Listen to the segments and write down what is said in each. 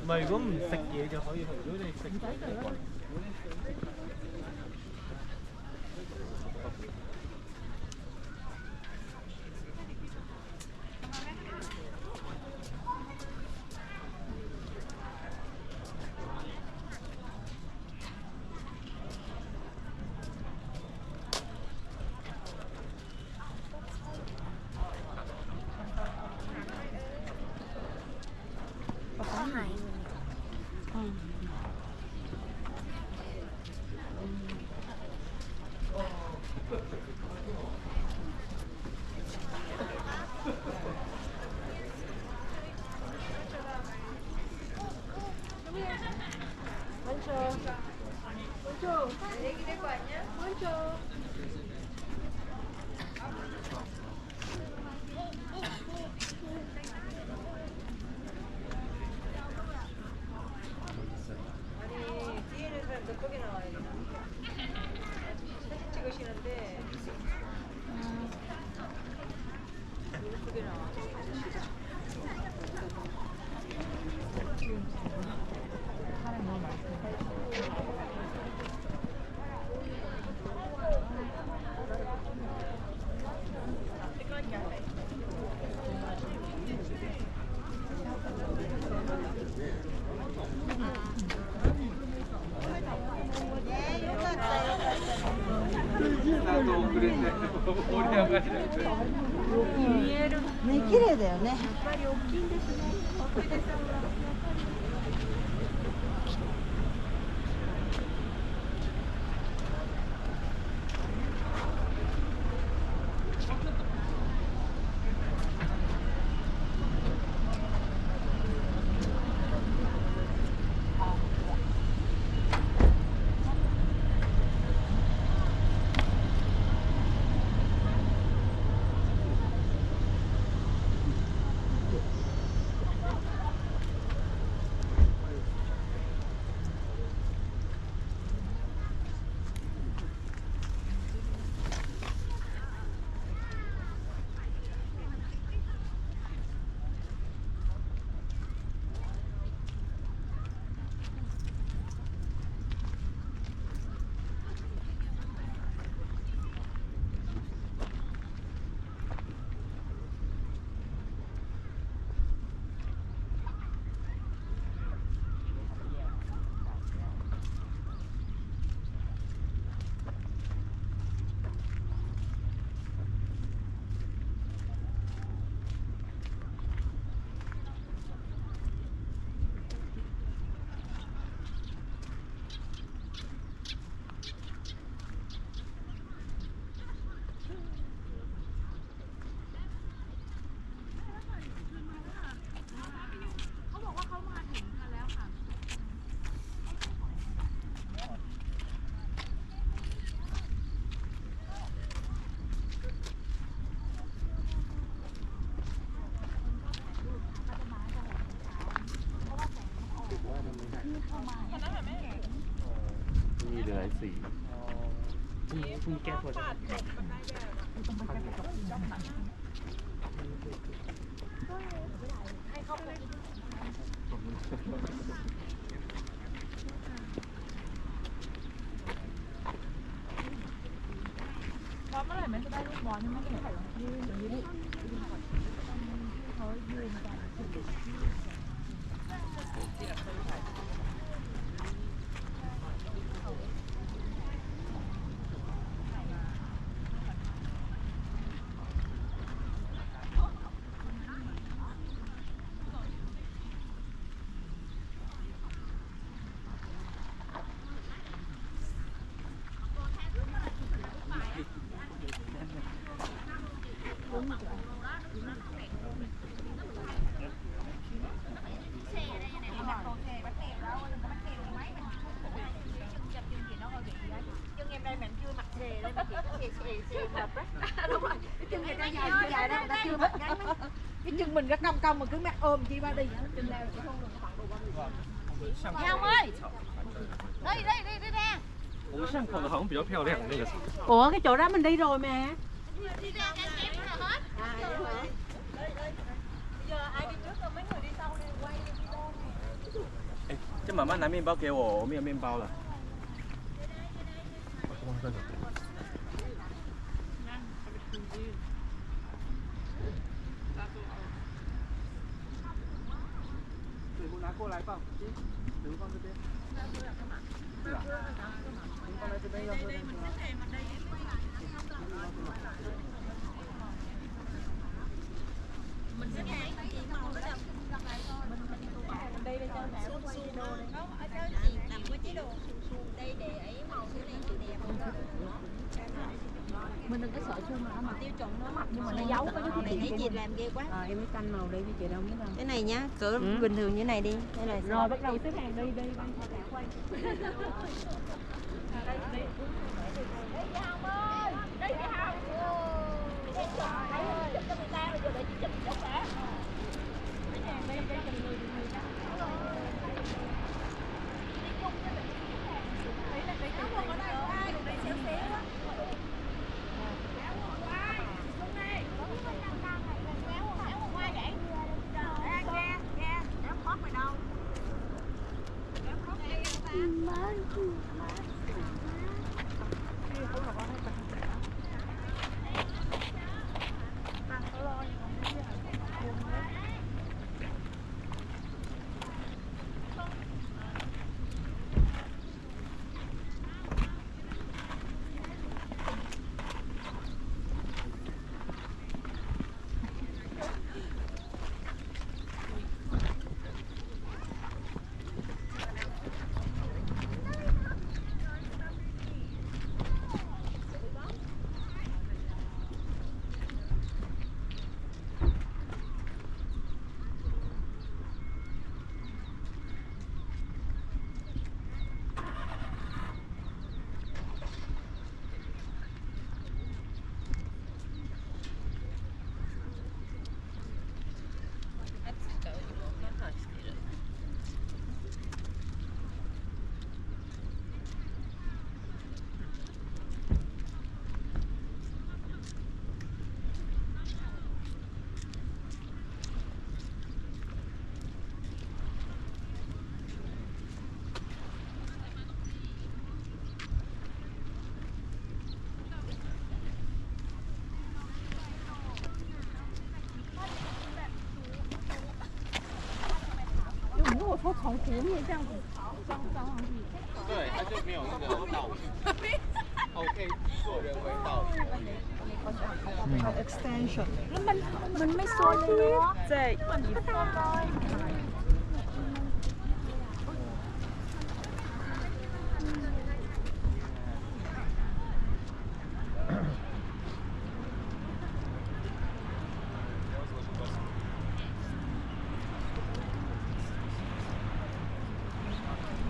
唔係，如果唔食嘢就可以去。如果你食嘢就貴。見える。ね、綺麗だよね。やっぱり大きいんですね。大きいです。มีหลายสี พรุ่งนี้แก้ตัวพอเมื่อไหร่มันจะได้ลูกบอลใช่ไหมเนี่ยยืนอย่างนี้ดิเขายืนกันcái chân mình nó cong cong mà cứ mẹ ôm chi ba đi chân leo chứ không được khoảng đồ ba Heo ơi, đây đây đây đây nè. 我们巷口的好像比较漂亮那个。 Ủa cái chỗ đó mình đi rồi mà. đi ra cái chém rồi hết giờ ai đi trước rồi mấy người đi sau đi quay video này. 哎，这妈妈拿面包给我，我没有面包了。水壶拿过来放，水壶放这边。是啊。放在这边要喝东西吗？ đây đây cho mẹ nó quay video này nó ở đó làm cái chế độ đây để ấy màu thế này thì đẹp mình đừng có sợ xương mà tiêu chuẩn nó mặt nhưng mà nó giấu cái này thấy chị làm ghê quá Em mới canh màu đi với chị đâu biết đâu. Cái này nhá, cỡ bình thường như này đi. Đây này. rồi bắt đầu xếp hàng đi đi quay quay说从湖面这样子装上去。对，它就没有那个倒影。OK， 做人为倒影。extension. แล้วมันไม่โซนเลยเนาะเจ๊มันก็ได้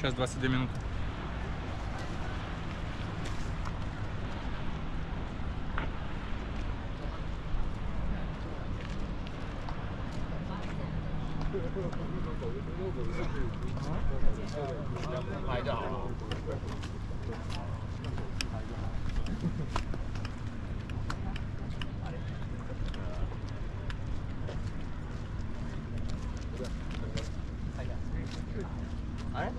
Сейчас 22 минуты. 拍就好了。あれ？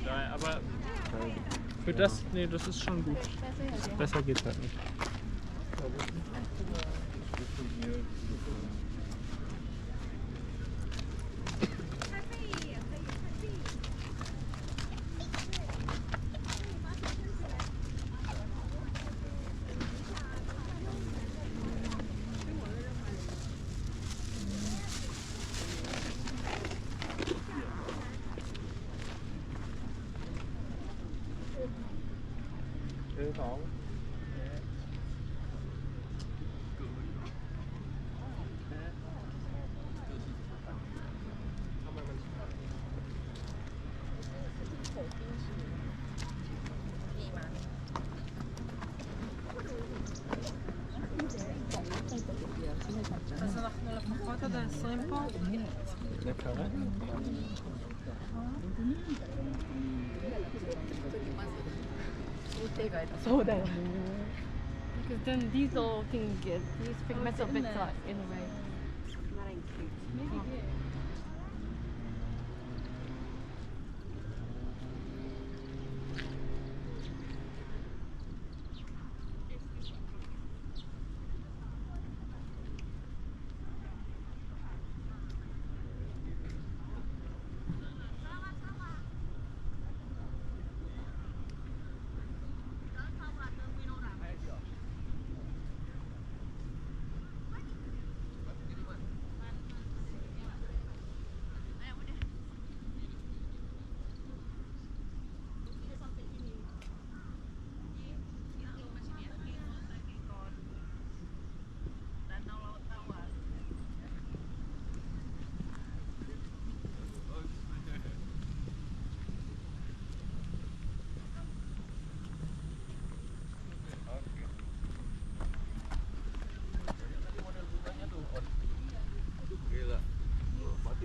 Nein, aber für das, nee, das ist schon gut. Besser geht's halt nicht. אז אנחנו לפחות עד 20 פה. זה קרה? Because then these all things get these pigmental bits are in a way.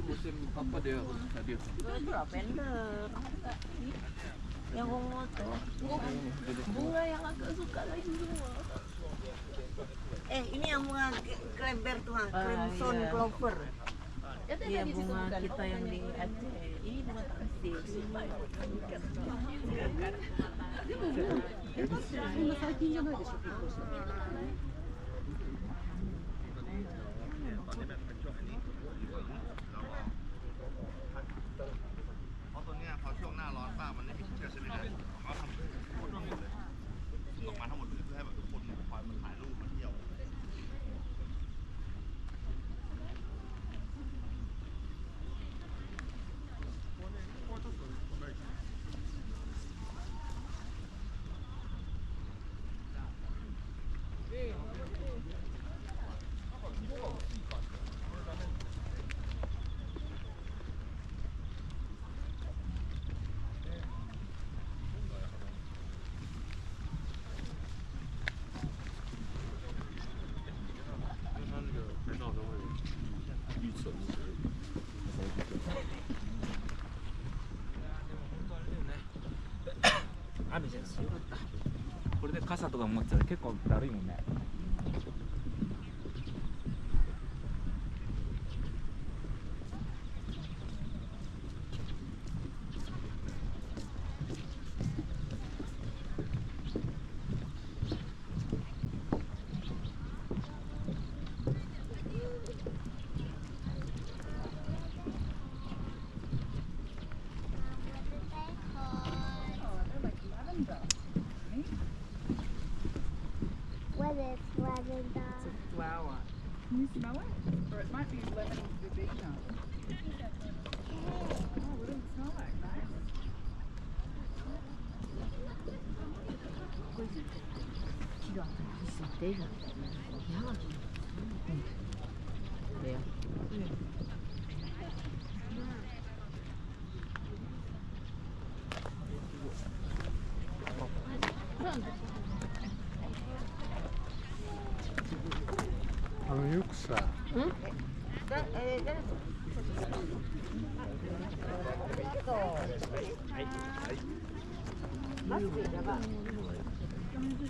Musim apa dia hadir? Lavender. Yang ungu tuh. Bunga yang agak suka lagi semua. Ini yang bunga kleber tuh, crimson clover. Iya, bunga kita yang di Aceh. Ini bunga kasih.雨じゃ強かった。これで傘とか持ってたら結構だるいもんね。What is lavender? It's a flower. Can you smell it? Or it might be lemon verbena. Oh, what does it smell like? Nice. Non yuksa.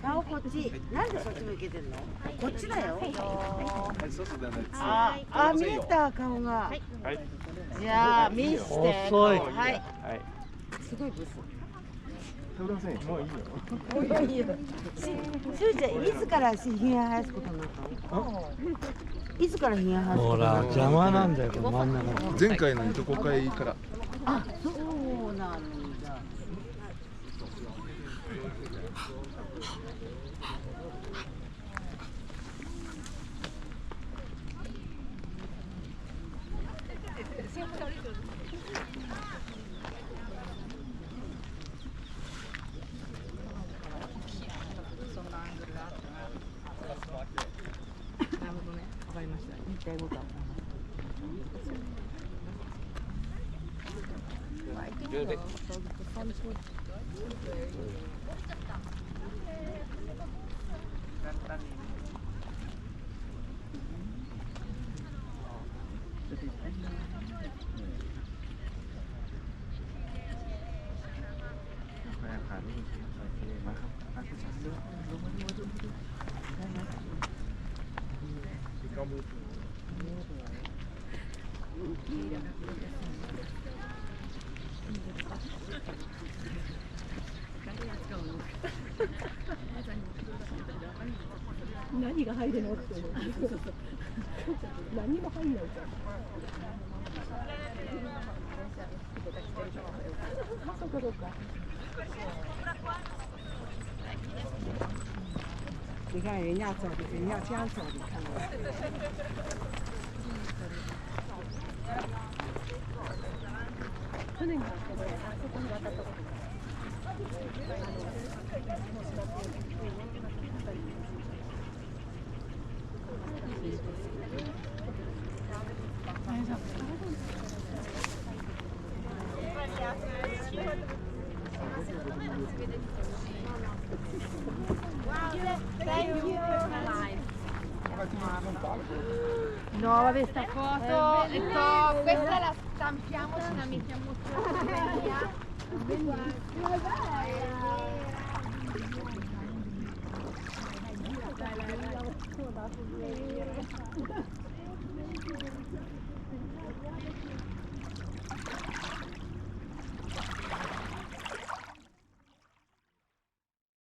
顔こっち。なんでそっち向けてんの？こっちだよ。見えた顔が。じゃあ見して。遅い。はい。すごいブス。もういいよ。いいよ。しゅうちゃんいつからひげ生やすことになったの？いつからひげ生やすことになったの？邪魔なんだよ、この真ん中。前回のいとこ会から。あ、そうなんだ。何が入るのって思う。何も入んないじゃん。そこどうか。你看人家走的，人家这样走的，看到没？去年からこれあそこに渡ったこと。No, vabbè, sta foto. Questa la stampiamo, ce la mettiamo sulla sveglia. Bellissima.